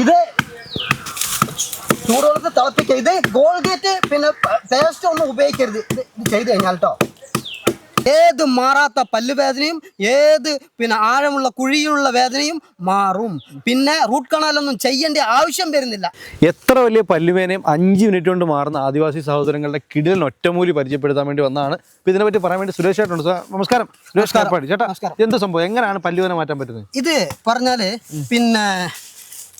ഇത് ചൂടുവെള്ളത്തിൽ തിളപ്പിക്കുക. ഇത് ഗോൾഗേറ്റ് പിന്നെ പേസ്റ്റ് ഒന്നും ഉപയോഗിക്കരുത്. ഇത് ചെയ്ത് കഴിഞ്ഞാൽ കേട്ടോ ഏത് മാറാത്ത പല്ലുവേദനയും ഏത് പിന്നെ ആഴമുള്ള കുഴിയിലുള്ള വേദനയും മാറും. പിന്നെ റൂട്ട് കനാലൊന്നും ചെയ്യേണ്ട ആവശ്യം വരുന്നില്ല. എത്ര വലിയ പല്ലുവേദനയും 5 മിനിറ്റ് കൊണ്ട് മാറുന്ന ആദിവാസി സഹോദരങ്ങളുടെ കിടിലൻ ഒറ്റമൂലി പരിചയപ്പെടുത്താൻ വേണ്ടി വന്നതാണ്. അപ്പോൾ ഇതിനെപ്പറ്റി പറയാൻ വേണ്ടി സുരേഷ് ചേട്ടനുണ്ട്. സാർ നമസ്കാരം. സുരേഷ് കാപ്പാടി ചേട്ടാ, എന്ത് സംഭവം, എങ്ങനെയാണ് പല്ലുവേദന മാറ്റാൻ പറ്റുന്നത്? ഇത് പറഞ്ഞാൽ പിന്നെ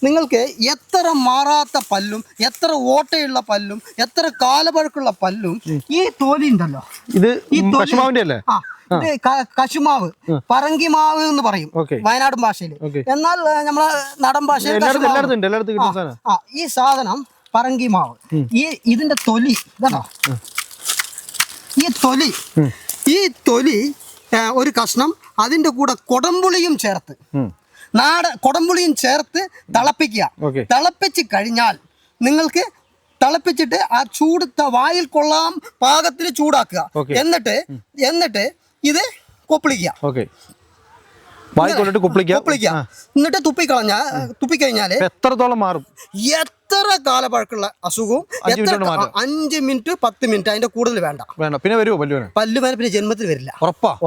നിങ്ങൾക്ക് എത്ര മാറാത്ത പല്ലും എത്ര ഓട്ടയുള്ള പല്ലും എത്ര കാലപഴക്കുള്ള പല്ലും ഈ തോലി ഉണ്ടല്ലോ, ഇത് കശുമാവിന്റെ അല്ലേ? ഇത് കശുമാവ്, പറങ്കിമാവ് എന്ന് പറയും വയനാടൻ ഭാഷയിൽ. എന്നാൽ നമ്മളെ നാടൻ ഭാഷയിൽ ഈ സാധനം പറങ്കിമാവ്. ഇതിന്റെ തൊലി ഇതാണോ, ഈ തൊലി ഒരു കഷ്ണം അതിന്റെ കൂടെ കൊടംപുളിയും ചേർത്ത് കൊടംപുളിയും ചേർത്ത് തിളപ്പിക്കുക. തിളപ്പിച്ച് കഴിഞ്ഞാൽ നിങ്ങൾക്ക് തിളപ്പിച്ചിട്ട് ആ ചൂടുത്ത വായിൽ കൊള്ളാം പാകത്തിന് ചൂടാക്കുക. എന്നിട്ട് ഇത് കൊപ്പിളിക്കുക. എന്നിട്ട് തുപ്പിക്കഴിഞ്ഞാല് എത്രത്തോളം മാറും? എത്ര കാലപഴക്കുള്ള അസുഖവും 5 മിനിറ്റ് 10 മിനിറ്റ് അതിന്റെ കൂടുതൽ വേണ്ട. പിന്നെ വരുമോ പല്ലുവേദന? പിന്നെ ജന്മത്തിൽ വരില്ല,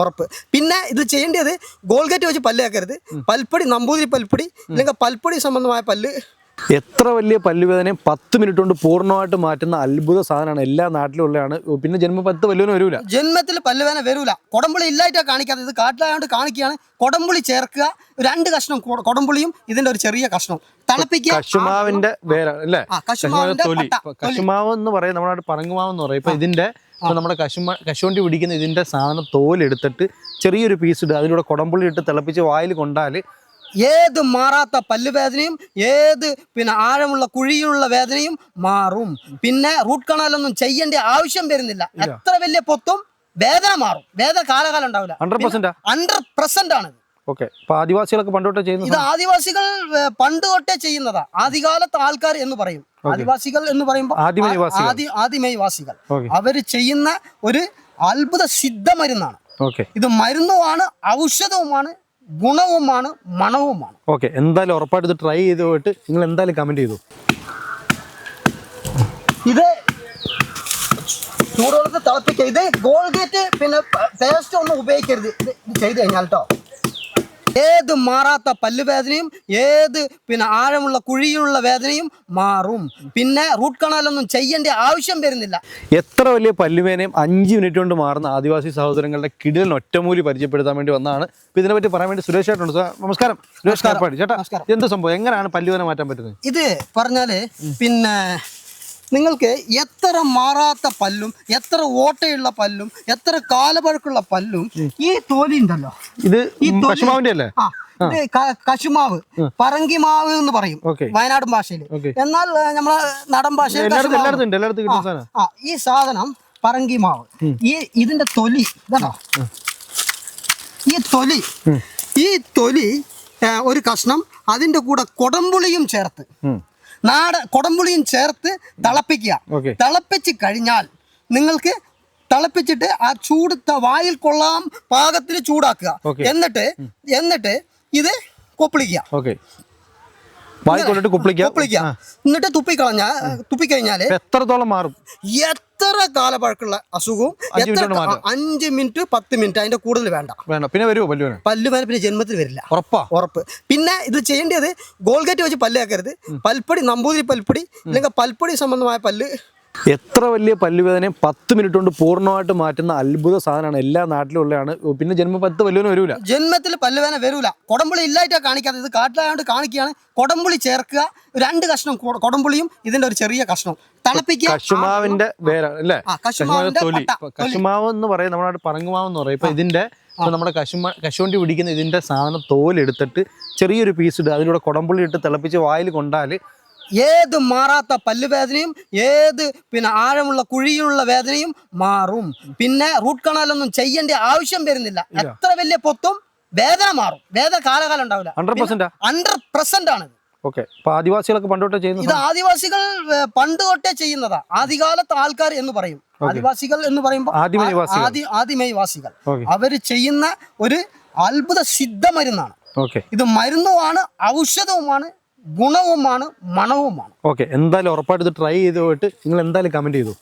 ഉറപ്പ്. പിന്നെ ഇത് ചെയ്യേണ്ടത് ഗോൾഗേറ്റ് വെച്ച് പല്ലേക്കരുത്. പൽപ്പൊടി, നമ്പൂതിരി പൽപ്പൊടി അല്ലെങ്കിൽ പൽപ്പൊടി സംബന്ധമായ പല്ല്. എത്ര വലിയ പല്ലുവേദനയും 10 മിനിറ്റ് കൊണ്ട് പൂർണ്ണമായിട്ട് മാറ്റുന്ന അത്ഭുത സാധനമാണ്. എല്ലാ നാട്ടിലും ഉള്ളതാണ്. പിന്നെ ജന്മത്തിൽ പല്ലുവേദന വരൂല. ജന്മത്തിൽ പല്ലുവേദന വരൂല. കൊടംപുളി ഇല്ലായിട്ടാ കാണിക്കാതെ, ഇത് കാട്ടിലായോണ്ട് കാണിക്കുകയാണ്. കൊടംപുളി ചേർക്കുക, 2 കഷ്ണം കൊടംപുളിയും ഇതിന്റെ ഒരു ചെറിയ കഷ്ണം തിളപ്പിക്കുക. കശുമാവിന്റെ വേരാണ് അല്ലേ? തൊലി. കശുമാവ് എന്ന് പറയും, നമ്മുടെ പറങ്ങുമാവ് എന്ന് പറയും. ഇപ്പൊ ഇതിന്റെ നമ്മുടെ കശുവണ്ടി പിടിക്കുന്ന ഇതിന്റെ സാധനം തോലെടുത്തിട്ട് ചെറിയൊരു പീസ് ഇടുക, അതിലൂടെ കൊടംപുളി ഇട്ട് തിളപ്പിച്ച് വായിൽ കൊണ്ടാൽ ഏത് മാറാത്ത പല്ലുവേദനയും ഏത് പിന്നെ ആഴമുള്ള കുഴിയിലുള്ള വേദനയും മാറും. പിന്നെ റൂട്ട് കനാലൊന്നും ചെയ്യേണ്ട ആവശ്യം വരുന്നില്ല. എത്ര വലിയ പൊത്തും വേദന മാറും. വേദന കാലകാലം ഉണ്ടാവില്ല. 100% ആണ്. ആദിവാസികളൊക്കെ പണ്ടോട്ടേ ചെയ്യുന്നത്. ഇത് ആദിവാസികൾ പണ്ട് തൊട്ടേ ചെയ്യുന്നതാ. ആദ്യകാലത്ത് ആൾക്കാർ എന്ന് പറയും. ആദിവാസികൾ എന്ന് പറയുമ്പോൾ ആദിമേവാസികൾ അവര് ചെയ്യുന്ന ഒരു അത്ഭുത സിദ്ധ മരുന്നാണ്. ഇത് മരുന്നുമാണ്, ഔഷധവുമാണ്, ഗുണവുമാണ്, മണവുമാണ്. എന്തായാലും ഉറപ്പായിട്ട് ഇത് ട്രൈ ചെയ്ത് പോയിട്ട് നിങ്ങൾ എന്തായാലും കമന്റ് ചെയ്തു. ഇത് ചൂടുവെള്ളത്തിൽ തിളപ്പിക്കുക. ഇത് ഗോൾഗേറ്റ് പിന്നെ പേസ്റ്റ് ഒന്നും ഉപയോഗിക്കരുത്. ഇത് ചെയ്ത് കഴിഞ്ഞാൽ കേട്ടോ ഏത് മാറാത്ത പല്ലുവേദനയും ഏത് പിന്നെ ആഴമുള്ള കുഴിയിലുള്ള വേദനയും മാറും. പിന്നെ റൂട്ട് കനാലൊന്നും ചെയ്യേണ്ട ആവശ്യം വരുന്നില്ല. എത്ര വലിയ പല്ലുവേദനയും 5 മിനിറ്റ് കൊണ്ട് മാറുന്ന ആദിവാസി സഹോദരങ്ങളുടെ കിടിലൻ ഒറ്റമൂലി പരിചയപ്പെടുത്താൻ വേണ്ടി വന്നതാണ്. അപ്പോൾ ഇതിനെപ്പറ്റി പറയാൻ വേണ്ടി സുരേഷ് ചേട്ടനുണ്ട്. സാർ നമസ്കാരം. സുരേഷ് കാപ്പാടി ചേട്ടാ, എന്ത് സംഭവം, എങ്ങനെയാണ് പല്ലുവേദന മാറ്റാൻ പറ്റുന്നത്? ഇത് പറഞ്ഞാല് പിന്നെ നിങ്ങൾക്ക് എത്ര മാറാത്ത പല്ലും എത്ര ഓട്ടയുള്ള പല്ലും എത്ര കാലപഴക്കുള്ള പല്ലും ഈ തോലി ഉണ്ടല്ലോ, ഇത് കശുമാവിന്റെ അല്ലേ? ഇത് കശുമാവ്, പറങ്കിമാവ് എന്ന് പറയും വയനാടൻ ഭാഷയിൽ. എന്നാൽ നമ്മളെ നാടൻ ഭാഷയിൽ ഈ സാധനം പറങ്കിമാവ്. ഇതിന്റെ തൊലി ഇതാണോ, ഈ തൊലി ഒരു കഷ്ണം അതിന്റെ കൂടെ കൊടംപുളിയും ചേർത്ത് കൊടംപുളിയും ചേർത്ത് തിളപ്പിക്കുക. തിളപ്പിച്ച് കഴിഞ്ഞാൽ നിങ്ങൾക്ക് തിളപ്പിച്ചിട്ട് ആ ചൂടുത്ത വായിൽ കൊള്ളാം പാകത്തിന് ചൂടാക്കുക. എന്നിട്ട് ഇത് കൊപ്പിളിക്കുക. എന്നിട്ട് തുപ്പിക്കഴിഞ്ഞാല് എത്രത്തോളം മാറും? എത്ര കാലപഴക്കുള്ള അസുഖവും 5 മിനിറ്റ് 10 മിനിറ്റ് അതിന്റെ കൂടുതൽ വേണ്ട. പിന്നെ വരുമോ പല്ലുവേദന? പിന്നെ ജന്മത്തിൽ വരില്ല, ഉറപ്പ്. പിന്നെ ഇത് ചെയ്യേണ്ടത് ഗോൾഗേറ്റ് വെച്ച് പല്ലേക്കരുത്. പൽപ്പൊടി, നമ്പൂതിരി പൽപ്പൊടി അല്ലെങ്കിൽ പൽപ്പൊടി സംബന്ധമായ പല്ല്. എത്ര വലിയ പല്ലുവേദനയും 10 മിനിറ്റ് കൊണ്ട് പൂർണ്ണമായിട്ട് മാറ്റുന്ന അത്ഭുത സാധനമാണ്. എല്ലാ നാട്ടിലും ഉള്ളതാണ്. പിന്നെ ജന്മത്തിൽ പല്ലുവേദന വരൂല. ജന്മത്തിൽ പല്ലുവേദന വരൂല. കൊടംപുളി ഇല്ലായിട്ടാ കാണിക്കാതെ, ഇത് കാട്ടിലായോണ്ട് കാണിക്കുകയാണ്. കൊടംപുളി ചേർക്കുക, 2 കഷ്ണം കൊടംപുളിയും ഇതിന്റെ ഒരു ചെറിയ കഷ്ണം തിളപ്പിക്കുക. കശുമാവിന്റെ വേരാണ് അല്ലേ? തൊലി. കശുമാവ് എന്ന് പറയും, നമ്മുടെ പറങ്ങുമാവ് എന്ന് പറയും. ഇപ്പൊ ഇതിന്റെ നമ്മുടെ കശുവണ്ടി പിടിക്കുന്ന ഇതിന്റെ സാധനം തോലെടുത്തിട്ട് ചെറിയൊരു പീസ് ഇടുക, അതിലൂടെ കൊടംപുളി ഇട്ട് തിളപ്പിച്ച് വായിൽ കൊണ്ടാൽ ഏത് മാറാത്ത പല്ലുവേദനയും ഏത് പിന്നെ ആഴമുള്ള കുഴിയിലുള്ള വേദനയും മാറും. പിന്നെ റൂട്ട് കനാലൊന്നും ചെയ്യേണ്ട ആവശ്യം വരുന്നില്ല. എത്ര വലിയ പൊത്തും വേദന മാറും. വേദന കാലകാലം ഉണ്ടാവില്ല. 100% ആണ്. ആദിവാസികളൊക്കെ പണ്ടോട്ടേ ചെയ്യുന്നത്. ഇത് ആദിവാസികൾ പണ്ട് തൊട്ടേ ചെയ്യുന്നതാ. ആദ്യകാലത്ത് ആൾക്കാർ എന്ന് പറയും. ആദിവാസികൾ എന്ന് പറയുമ്പോൾ ആദിമേവാസികൾ അവര് ചെയ്യുന്ന ഒരു അത്ഭുത സിദ്ധ മരുന്നാണ്. ഇത് മരുന്നുമാണ്, ഔഷധവുമാണ്, ഗുണവുമാണ് മണവുമാണ്. ഓക്കെ, എന്തായാലും ഉറപ്പായിട്ട് ഇത് ട്രൈ ചെയ്ത് പോയിട്ട് നിങ്ങൾ എന്തായാലും കമന്റ് ചെയ്തു.